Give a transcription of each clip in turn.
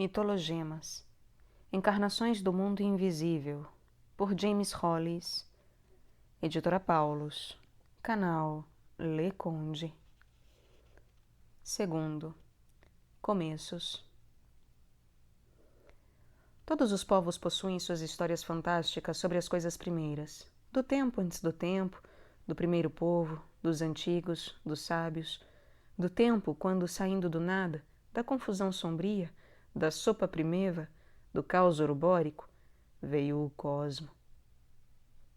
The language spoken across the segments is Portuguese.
Mitologemas, Encarnações do Mundo Invisível, por James Hollis, Editora Paulus, canal Le Conde. Segundo, Começos. Todos os povos possuem suas histórias fantásticas sobre as coisas primeiras, do tempo antes do tempo, do primeiro povo, dos antigos, dos sábios, do tempo quando, saindo do nada, da confusão sombria, da sopa primeva, do caos urubórico, veio o cosmo.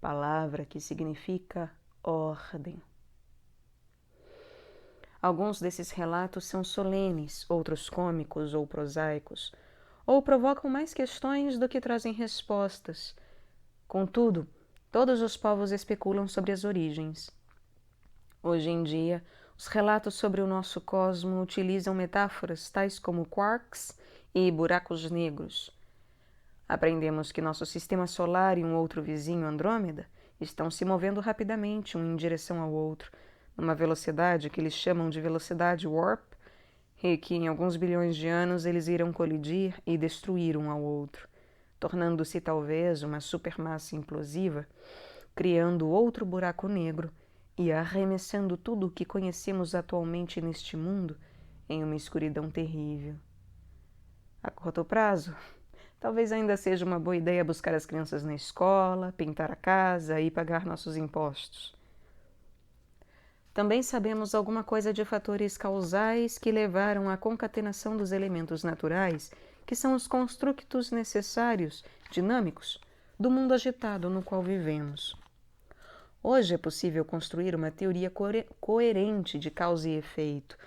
Palavra que significa ordem. Alguns desses relatos são solenes, outros cômicos ou prosaicos, ou provocam mais questões do que trazem respostas. Contudo, todos os povos especulam sobre as origens. Hoje em dia, os relatos sobre o nosso cosmo utilizam metáforas tais como quarks e buracos negros. Aprendemos que nosso sistema solar e um outro vizinho, Andrômeda, estão se movendo rapidamente um em direção ao outro, numa velocidade que eles chamam de velocidade warp, e que em alguns bilhões de anos eles irão colidir e destruir um ao outro, tornando-se talvez uma supermassa implosiva, criando outro buraco negro e arremessando tudo o que conhecemos atualmente neste mundo em uma escuridão terrível. A curto prazo, talvez ainda seja uma boa ideia buscar as crianças na escola, pintar a casa e pagar nossos impostos. Também sabemos alguma coisa de fatores causais que levaram à concatenação dos elementos naturais, que são os construtos necessários, dinâmicos, do mundo agitado no qual vivemos. Hoje é possível construir uma teoria coerente de causa e efeito,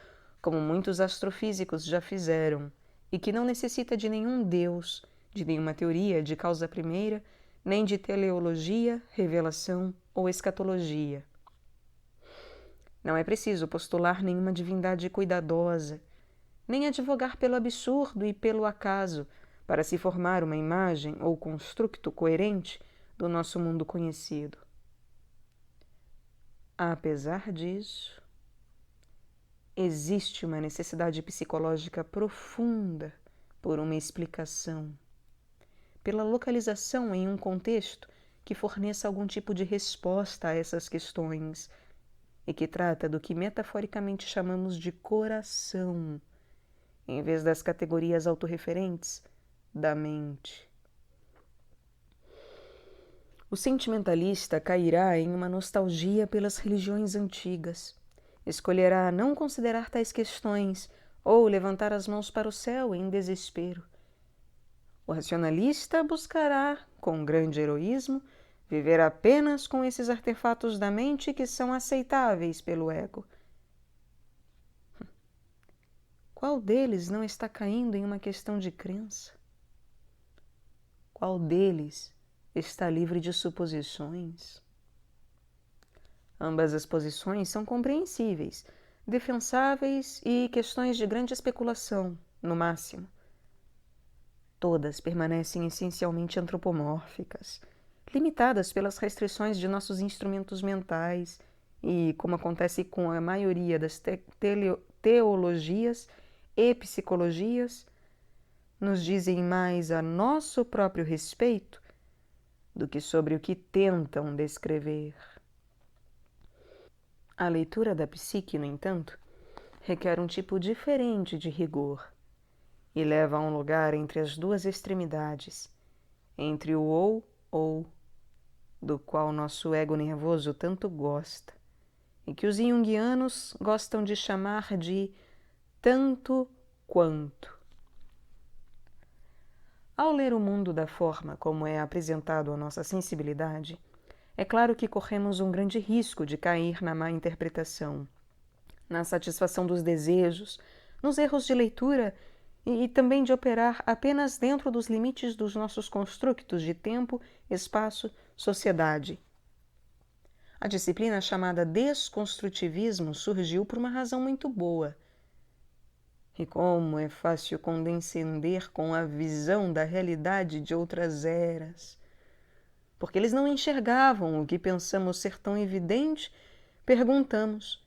como muitos astrofísicos já fizeram, e que não necessita de nenhum Deus, de nenhuma teoria de causa primeira, nem de teleologia, revelação ou escatologia. Não é preciso postular nenhuma divindade cuidadosa, nem advogar pelo absurdo e pelo acaso para se formar uma imagem ou construto coerente do nosso mundo conhecido. Apesar disso, existe uma necessidade psicológica profunda por uma explicação, pela localização em um contexto que forneça algum tipo de resposta a essas questões e que trata do que metaforicamente chamamos de coração, em vez das categorias autorreferentes da mente. O sentimentalista cairá em uma nostalgia pelas religiões antigas, escolherá não considerar tais questões ou levantar as mãos para o céu em desespero. O racionalista buscará, com grande heroísmo, viver apenas com esses artefatos da mente que são aceitáveis pelo ego. Qual deles não está caindo em uma questão de crença? Qual deles está livre de suposições? Ambas as posições são compreensíveis, defensáveis e questões de grande especulação, no máximo. Todas permanecem essencialmente antropomórficas, limitadas pelas restrições de nossos instrumentos mentais e, como acontece com a maioria das teologias e psicologias, nos dizem mais a nosso próprio respeito do que sobre o que tentam descrever. A leitura da psique, no entanto, requer um tipo diferente de rigor e leva a um lugar entre as duas extremidades, entre o ou, do qual nosso ego nervoso tanto gosta, e que os junguianos gostam de chamar de tanto quanto. Ao ler o mundo da forma como é apresentado à nossa sensibilidade, é claro que corremos um grande risco de cair na má interpretação, na satisfação dos desejos, nos erros de leitura e também de operar apenas dentro dos limites dos nossos construtos de tempo, espaço, sociedade. A disciplina chamada desconstrutivismo surgiu por uma razão muito boa. E como é fácil condescender com a visão da realidade de outras eras. Porque eles não enxergavam o que pensamos ser tão evidente, perguntamos,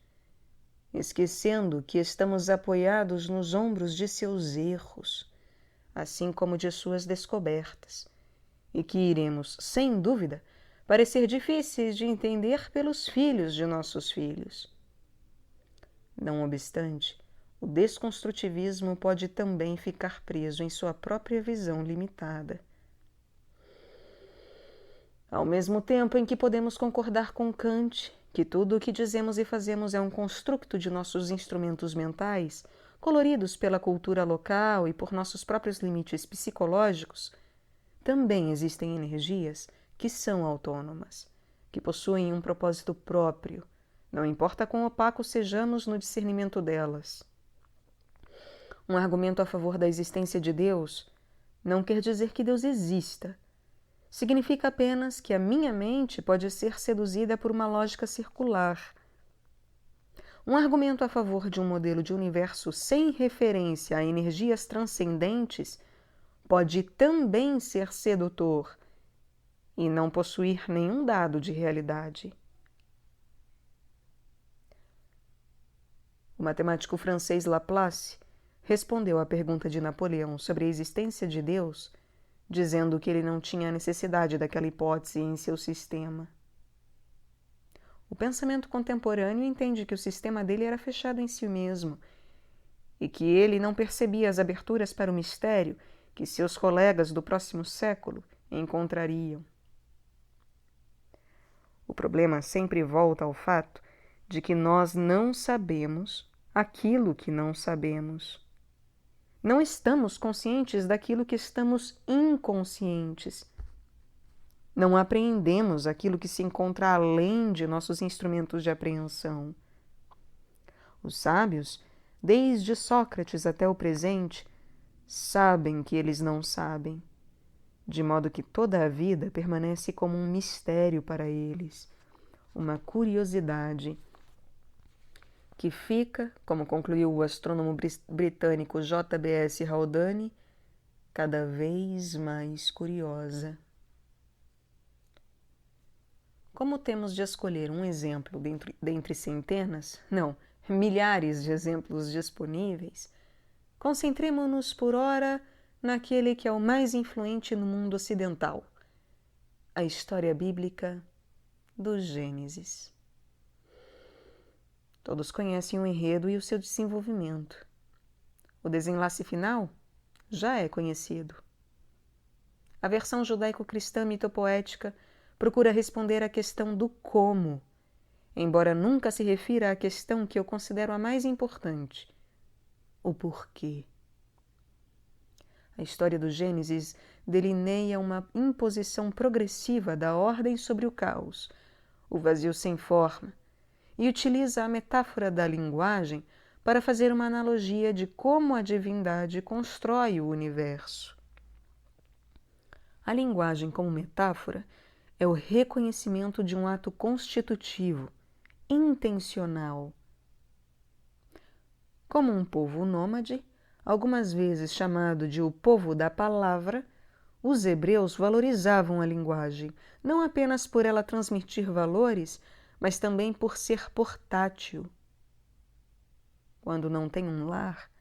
esquecendo que estamos apoiados nos ombros de seus erros, assim como de suas descobertas, e que iremos, sem dúvida, parecer difíceis de entender pelos filhos de nossos filhos. Não obstante, o desconstrutivismo pode também ficar preso em sua própria visão limitada. Ao mesmo tempo em que podemos concordar com Kant que tudo o que dizemos e fazemos é um construto de nossos instrumentos mentais, coloridos pela cultura local e por nossos próprios limites psicológicos, também existem energias que são autônomas, que possuem um propósito próprio, não importa quão opacos sejamos no discernimento delas. Um argumento a favor da existência de Deus não quer dizer que Deus exista. Significa apenas que a minha mente pode ser seduzida por uma lógica circular. Um argumento a favor de um modelo de universo sem referência a energias transcendentes pode também ser sedutor e não possuir nenhum dado de realidade. O matemático francês Laplace respondeu à pergunta de Napoleão sobre a existência de Deus, dizendo que ele não tinha necessidade daquela hipótese em seu sistema. O pensamento contemporâneo entende que o sistema dele era fechado em si mesmo e que ele não percebia as aberturas para o mistério que seus colegas do próximo século encontrariam. O problema sempre volta ao fato de que nós não sabemos aquilo que não sabemos. Não estamos conscientes daquilo que estamos inconscientes. Não apreendemos aquilo que se encontra além de nossos instrumentos de apreensão. Os sábios, desde Sócrates até o presente, sabem que eles não sabem, de modo que toda a vida permanece como um mistério para eles, uma curiosidade que fica, como concluiu o astrônomo britânico J.B.S. Haldane, cada vez mais curiosa. Como temos de escolher um exemplo dentre centenas, não, milhares de exemplos disponíveis, concentremo-nos por ora naquele que é o mais influente no mundo ocidental, a história bíblica do Gênesis. Todos conhecem o enredo e o seu desenvolvimento. O desenlace final já é conhecido. A versão judaico-cristã mitopoética procura responder à questão do como, embora nunca se refira à questão que eu considero a mais importante, o porquê. A história do Gênesis delineia uma imposição progressiva da ordem sobre o caos, o vazio sem forma, e utiliza a metáfora da linguagem para fazer uma analogia de como a divindade constrói o universo. A linguagem como metáfora é o reconhecimento de um ato constitutivo, intencional. Como um povo nômade, algumas vezes chamado de o povo da palavra, os hebreus valorizavam a linguagem, não apenas por ela transmitir valores, mas também por ser portátil. Quando não tem um lar,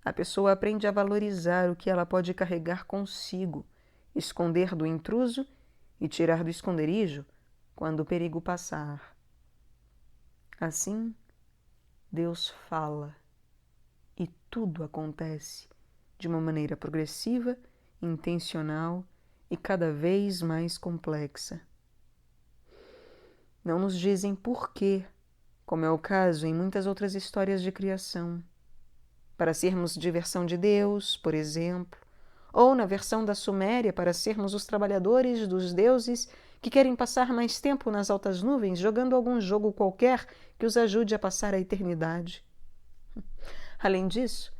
a pessoa aprende a valorizar o que ela pode carregar consigo, esconder do intruso e tirar do esconderijo quando o perigo passar. Assim, Deus fala e tudo acontece de uma maneira progressiva, intencional e cada vez mais complexa. Não nos dizem por quê, como é o caso em muitas outras histórias de criação. Para sermos diversão de Deus, por exemplo, ou na versão da Suméria para sermos os trabalhadores dos deuses que querem passar mais tempo nas altas nuvens jogando algum jogo qualquer que os ajude a passar a eternidade. Além disso,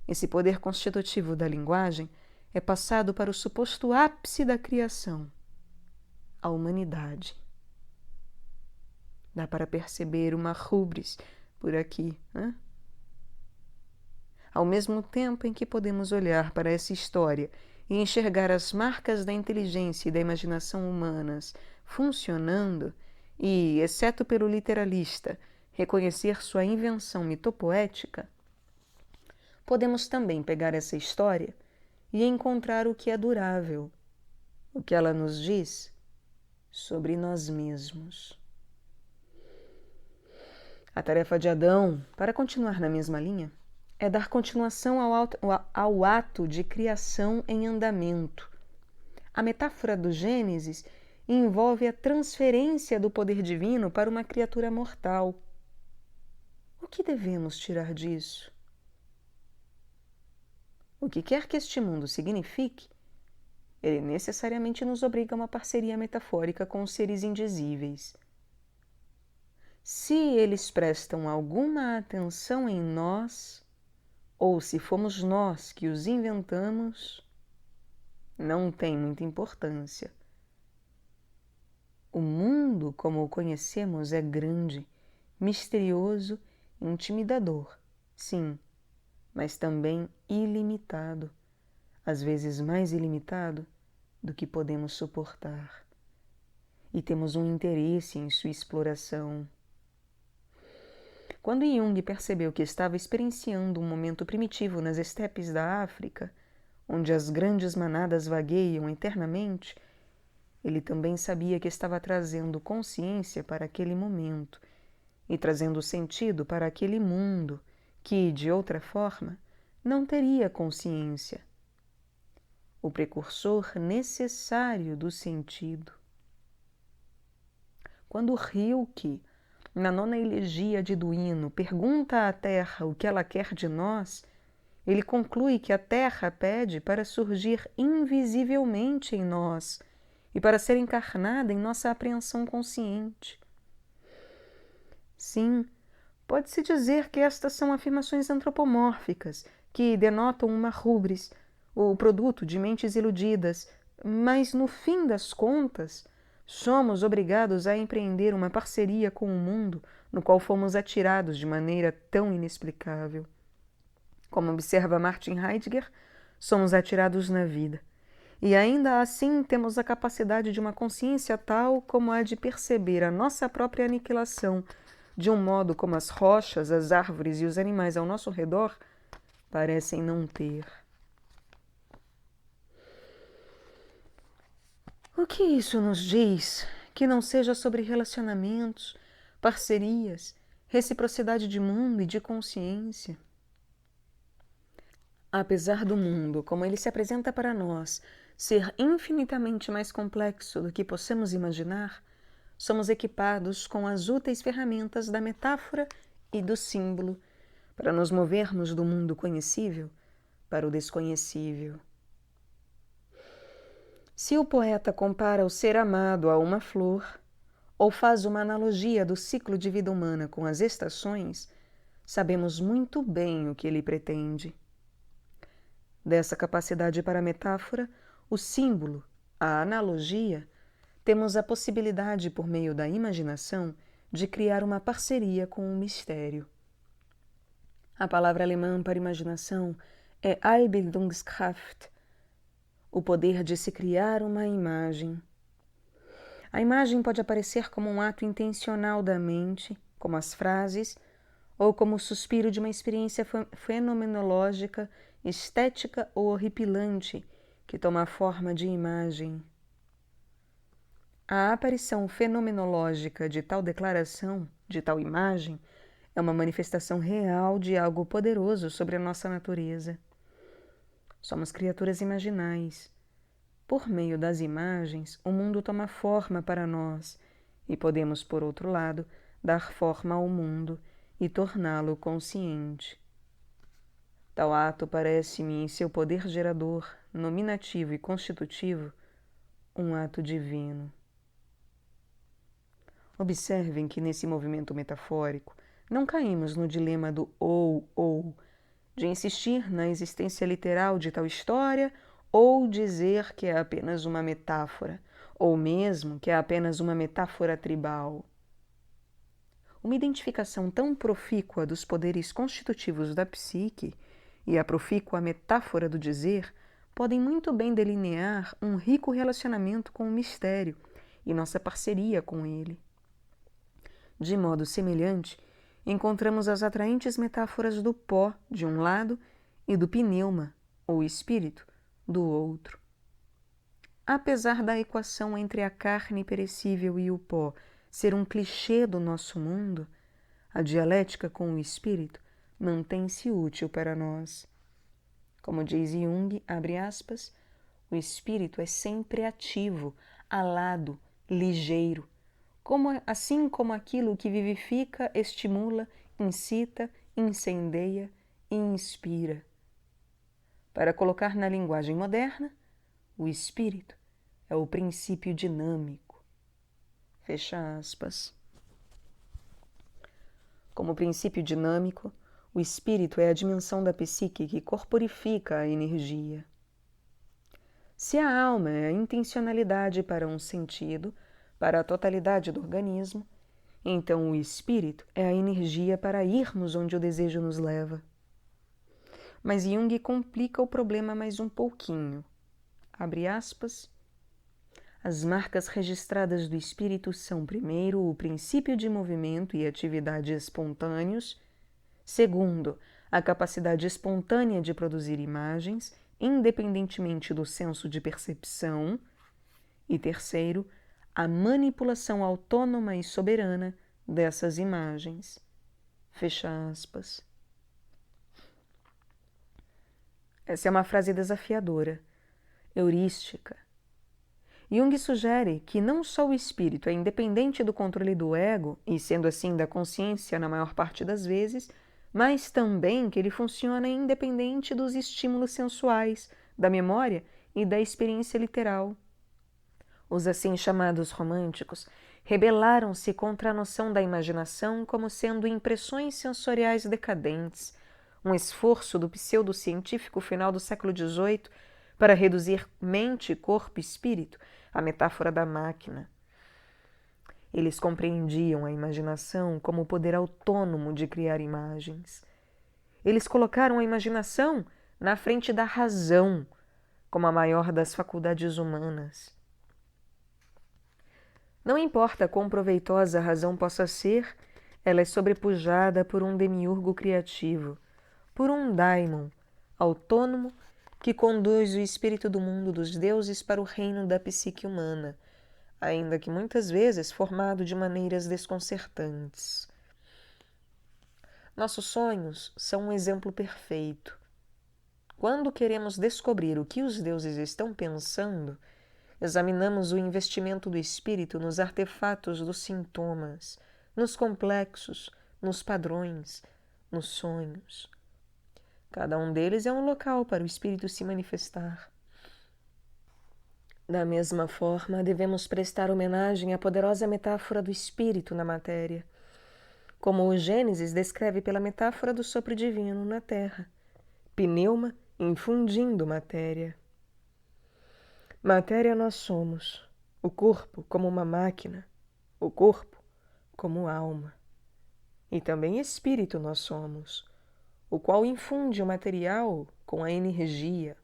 esse poder constitutivo da linguagem é passado para o suposto ápice da criação, a humanidade. Dá para perceber uma rubris por aqui, né? Ao mesmo tempo em que podemos olhar para essa história e enxergar as marcas da inteligência e da imaginação humanas funcionando e, exceto pelo literalista, reconhecer sua invenção mitopoética, podemos também pegar essa história e encontrar o que é durável, o que ela nos diz sobre nós mesmos. A tarefa de Adão, para continuar na mesma linha, é dar continuação ao ato de criação em andamento. A metáfora do Gênesis envolve a transferência do poder divino para uma criatura mortal. O que devemos tirar disso? O que quer que este mundo signifique, ele necessariamente nos obriga a uma parceria metafórica com os seres indizíveis. Se eles prestam alguma atenção em nós, ou se fomos nós que os inventamos, não tem muita importância. O mundo, como o conhecemos, é grande, misterioso, intimidador, sim, mas também ilimitado, às vezes mais ilimitado do que podemos suportar. E temos um interesse em sua exploração. Quando Jung percebeu que estava experienciando um momento primitivo nas estepes da África, onde as grandes manadas vagueiam eternamente, ele também sabia que estava trazendo consciência para aquele momento e trazendo sentido para aquele mundo que, de outra forma, não teria consciência. O precursor necessário do sentido. Quando Rilke, na nona elegia de Duino, pergunta à Terra o que ela quer de nós, ele conclui que a Terra pede para surgir invisivelmente em nós e para ser encarnada em nossa apreensão consciente. Sim, pode-se dizer que estas são afirmações antropomórficas, que denotam uma rubris, o produto de mentes iludidas, mas no fim das contas, somos obrigados a empreender uma parceria com o mundo no qual fomos atirados de maneira tão inexplicável. Como observa Martin Heidegger, somos atirados na vida. E ainda assim temos a capacidade de uma consciência tal como a de perceber a nossa própria aniquilação, de um modo como as rochas, as árvores e os animais ao nosso redor parecem não ter. O que isso nos diz que não seja sobre relacionamentos, parcerias, reciprocidade de mundo e de consciência? Apesar do mundo, como ele se apresenta para nós, ser infinitamente mais complexo do que possamos imaginar, somos equipados com as úteis ferramentas da metáfora e do símbolo para nos movermos do mundo conhecível para o desconhecível. Se o poeta compara o ser amado a uma flor, ou faz uma analogia do ciclo de vida humana com as estações, sabemos muito bem o que ele pretende. Dessa capacidade para a metáfora, o símbolo, a analogia, temos a possibilidade, por meio da imaginação, de criar uma parceria com o mistério. A palavra alemã para imaginação é Einbildungskraft, o poder de se criar uma imagem. A imagem pode aparecer como um ato intencional da mente, como as frases, ou como o suspiro de uma experiência fenomenológica, estética ou horripilante, que toma a forma de imagem. A aparição fenomenológica de tal declaração, de tal imagem, é uma manifestação real de algo poderoso sobre a nossa natureza. Somos criaturas imaginais. Por meio das imagens, o mundo toma forma para nós e podemos, por outro lado, dar forma ao mundo e torná-lo consciente. Tal ato parece-me, em seu poder gerador, nominativo e constitutivo, um ato divino. Observem que nesse movimento metafórico não caímos no dilema do ou, de insistir na existência literal de tal história ou dizer que é apenas uma metáfora, ou mesmo que é apenas uma metáfora tribal. Uma identificação tão profícua dos poderes constitutivos da psique e a profícua metáfora do dizer podem muito bem delinear um rico relacionamento com o mistério e nossa parceria com ele. De modo semelhante, encontramos as atraentes metáforas do pó, de um lado, e do pneuma, ou espírito, do outro. Apesar da equação entre a carne perecível e o pó ser um clichê do nosso mundo, a dialética com o espírito mantém-se útil para nós. Como diz Jung, abre aspas, o espírito é sempre ativo, alado, ligeiro, assim como aquilo que vivifica, estimula, incita, incendeia e inspira. Para colocar na linguagem moderna, o espírito é o princípio dinâmico. Fecha aspas. Como princípio dinâmico, o espírito é a dimensão da psique que corporifica a energia. Se a alma é a intencionalidade para um sentido, para a totalidade do organismo, então o espírito é a energia para irmos onde o desejo nos leva. Mas Jung complica o problema mais um pouquinho. Abre aspas. As marcas registradas do espírito são, primeiro, o princípio de movimento e atividade espontâneos, segundo, a capacidade espontânea de produzir imagens, independentemente do senso de percepção, e terceiro, a manipulação autônoma e soberana dessas imagens. Fecha aspas. Essa é uma frase desafiadora, heurística. Jung sugere que não só o espírito é independente do controle do ego, e sendo assim da consciência na maior parte das vezes, mas também que ele funciona independente dos estímulos sensuais, da memória e da experiência literal. Os assim chamados românticos rebelaram-se contra a noção da imaginação como sendo impressões sensoriais decadentes, um esforço do pseudocientífico final do século XVIII para reduzir mente, corpo e espírito à metáfora da máquina. Eles compreendiam a imaginação como o poder autônomo de criar imagens. Eles colocaram a imaginação na frente da razão, como a maior das faculdades humanas. Não importa quão proveitosa a razão possa ser, ela é sobrepujada por um demiurgo criativo, por um daimon autônomo que conduz o espírito do mundo dos deuses para o reino da psique humana, ainda que muitas vezes formado de maneiras desconcertantes. Nossos sonhos são um exemplo perfeito. Quando queremos descobrir o que os deuses estão pensando, examinamos o investimento do espírito nos artefatos dos sintomas, nos complexos, nos padrões, nos sonhos. Cada um deles é um local para o espírito se manifestar. Da mesma forma, devemos prestar homenagem à poderosa metáfora do espírito na matéria, como o Gênesis descreve pela metáfora do sopro divino na terra, pneuma infundindo matéria. Matéria nós somos, o corpo como uma máquina, o corpo como alma. E também espírito nós somos, o qual infunde o material com a energia.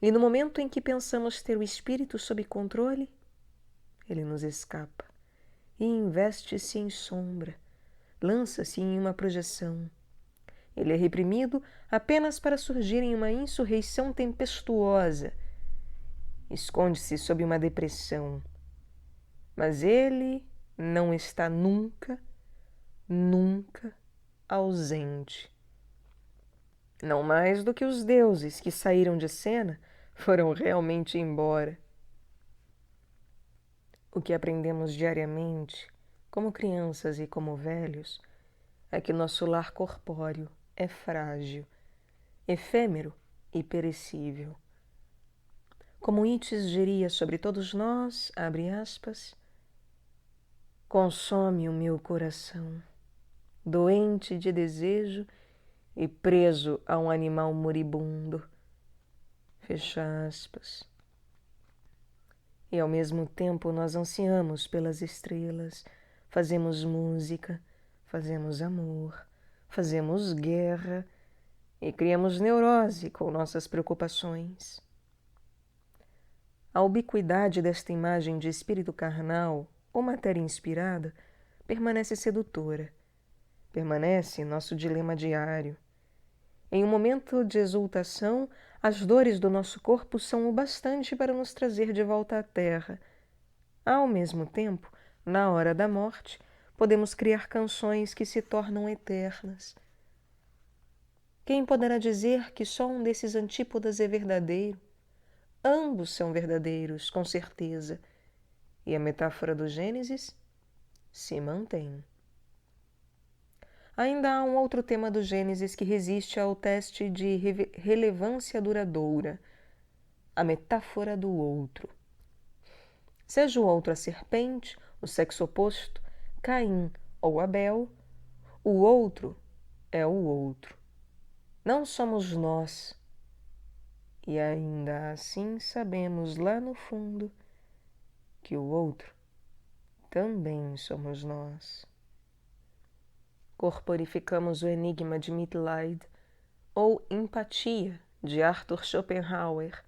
E no momento em que pensamos ter o espírito sob controle, ele nos escapa e investe-se em sombra, lança-se em uma projeção. Ele é reprimido apenas para surgir em uma insurreição tempestuosa. Esconde-se sob uma depressão. Mas ele não está nunca, nunca ausente. Não mais do que os deuses que saíram de cena foram realmente embora. O que aprendemos diariamente, como crianças e como velhos, é que nosso lar corpóreo é frágil, efêmero e perecível. Como Nietzsche diria sobre todos nós, abre aspas, consome o meu coração, doente de desejo e preso a um animal moribundo. Fecha aspas. E ao mesmo tempo nós ansiamos pelas estrelas, fazemos música, fazemos amor, fazemos guerra e criamos neurose com nossas preocupações. A ubiquidade desta imagem de espírito carnal ou matéria inspirada permanece sedutora, permanece nosso dilema diário. Em um momento de exultação, As dores do nosso corpo são o bastante para nos trazer de volta à terra. Ao mesmo tempo, na hora da morte, podemos criar canções que se tornam eternas. Quem poderá dizer que só um desses antípodas é verdadeiro? Ambos são verdadeiros, com certeza. E a metáfora do Gênesis se mantém. Ainda há um outro tema do Gênesis que resiste ao teste de relevância duradoura, a metáfora do outro. Seja o outro a serpente, o sexo oposto, Caim ou Abel, o outro é o outro. Não somos nós. E ainda assim sabemos lá no fundo que o outro também somos nós. Corporificamos o enigma de Mitleid, ou empatia, de Arthur Schopenhauer.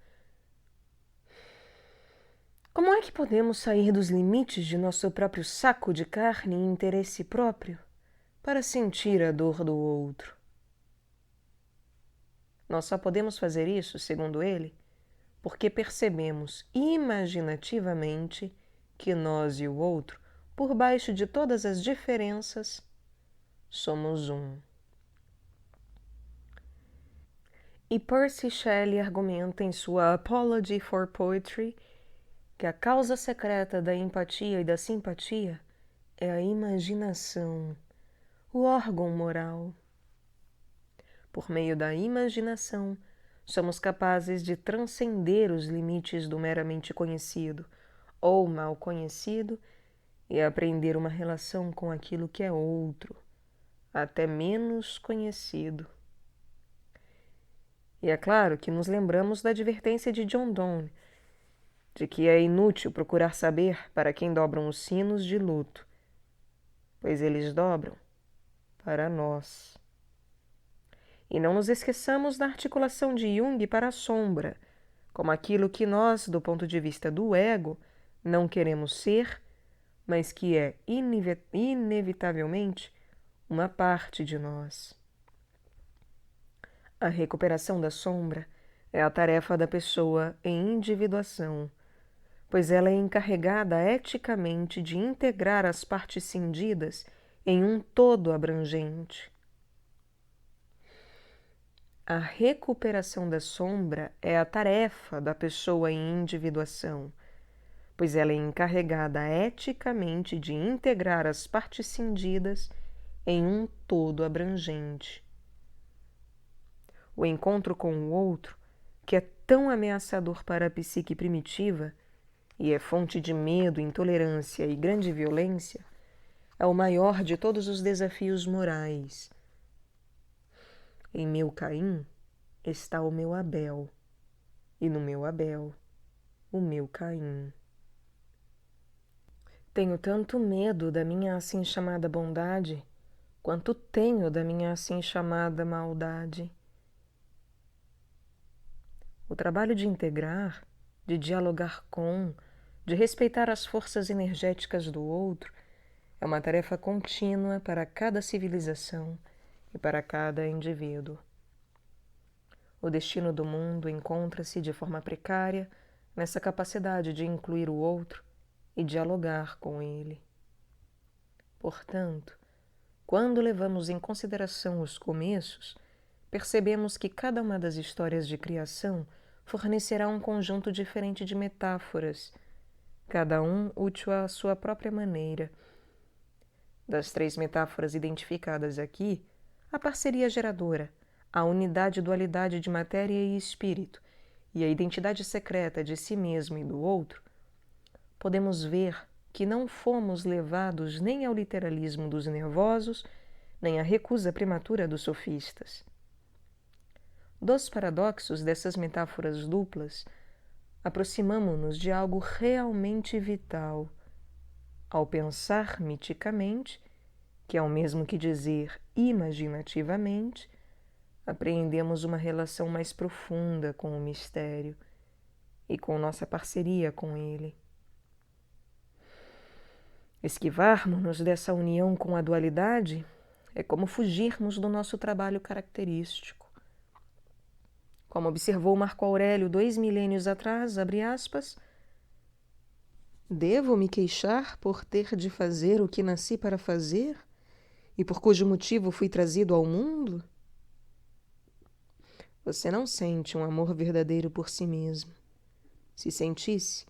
Como é que podemos sair dos limites de nosso próprio saco de carne e interesse próprio para sentir a dor do outro? Nós só podemos fazer isso, segundo ele, porque percebemos imaginativamente que nós e o outro, por baixo de todas as diferenças, somos um. E Percy Shelley argumenta em sua Apology for Poetry que a causa secreta da empatia e da simpatia é a imaginação, o órgão moral. Por meio da imaginação, somos capazes de transcender os limites do meramente conhecido ou mal conhecido e aprender uma relação com aquilo que é outro, até menos conhecido. E é claro que nos lembramos da advertência de John Donne, de que é inútil procurar saber para quem dobram os sinos de luto, pois eles dobram para nós. E não nos esqueçamos da articulação de Jung para a sombra, como aquilo que nós, do ponto de vista do ego, não queremos ser, mas que é inevitavelmente uma parte de nós. A recuperação da sombra é a tarefa da pessoa em individuação, pois ela é encarregada eticamente de integrar as partes cindidas em um todo abrangente. A recuperação da sombra é a tarefa da pessoa em individuação, pois ela é encarregada eticamente de integrar as partes cindidas em um todo abrangente. O encontro com o outro, que é tão ameaçador para a psique primitiva e é fonte de medo, intolerância e grande violência, é o maior de todos os desafios morais. Em meu Caim está o meu Abel, e no meu Abel, o meu Caim. Tenho tanto medo da minha assim chamada bondade, quanto tenho da minha assim chamada maldade. O trabalho de integrar, de dialogar com, de respeitar as forças energéticas do outro é uma tarefa contínua para cada civilização e para cada indivíduo. O destino do mundo encontra-se de forma precária nessa capacidade de incluir o outro e dialogar com ele. Portanto, quando levamos em consideração os começos, percebemos que cada uma das histórias de criação fornecerá um conjunto diferente de metáforas, cada um útil à sua própria maneira. Das 3 metáforas identificadas aqui, a parceria geradora, a unidade-dualidade de matéria e espírito e a identidade secreta de si mesmo e do outro, podemos ver que não fomos levados nem ao literalismo dos nervosos, nem à recusa prematura dos sofistas. Dos paradoxos dessas metáforas duplas, aproximamo-nos de algo realmente vital, ao pensar miticamente, que é o mesmo que dizer imaginativamente, apreendemos uma relação mais profunda com o mistério e com nossa parceria com ele. Esquivarmos-nos dessa união com a dualidade é como fugirmos do nosso trabalho característico. Como observou Marco Aurélio 2 milênios atrás, abre aspas, devo me queixar por ter de fazer o que nasci para fazer e por cujo motivo fui trazido ao mundo? Você não sente um amor verdadeiro por si mesmo. Se sentisse,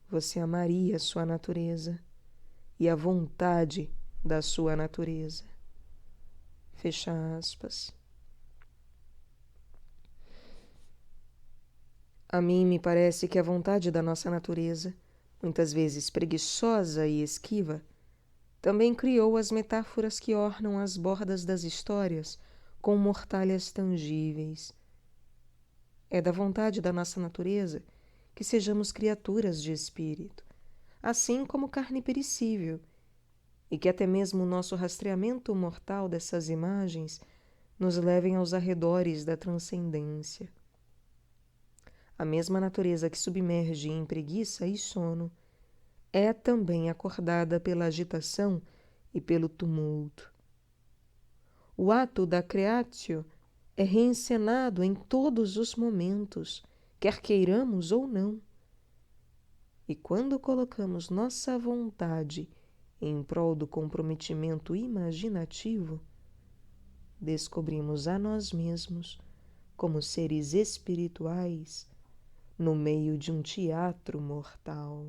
você amaria a sua natureza e a vontade da sua natureza. Fecha aspas. A mim me parece que a vontade da nossa natureza, muitas vezes preguiçosa e esquiva, também criou as metáforas que ornam as bordas das histórias com mortalhas tangíveis. É da vontade da nossa natureza que sejamos criaturas de espírito, assim como carne perecível, e que até mesmo o nosso rastreamento mortal dessas imagens nos levem aos arredores da transcendência. A mesma natureza que submerge em preguiça e sono é também acordada pela agitação e pelo tumulto. O ato da creatio é reencenado em todos os momentos, quer queiramos ou não. E quando colocamos nossa vontade em prol do comprometimento imaginativo, descobrimos a nós mesmos como seres espirituais no meio de um teatro mortal.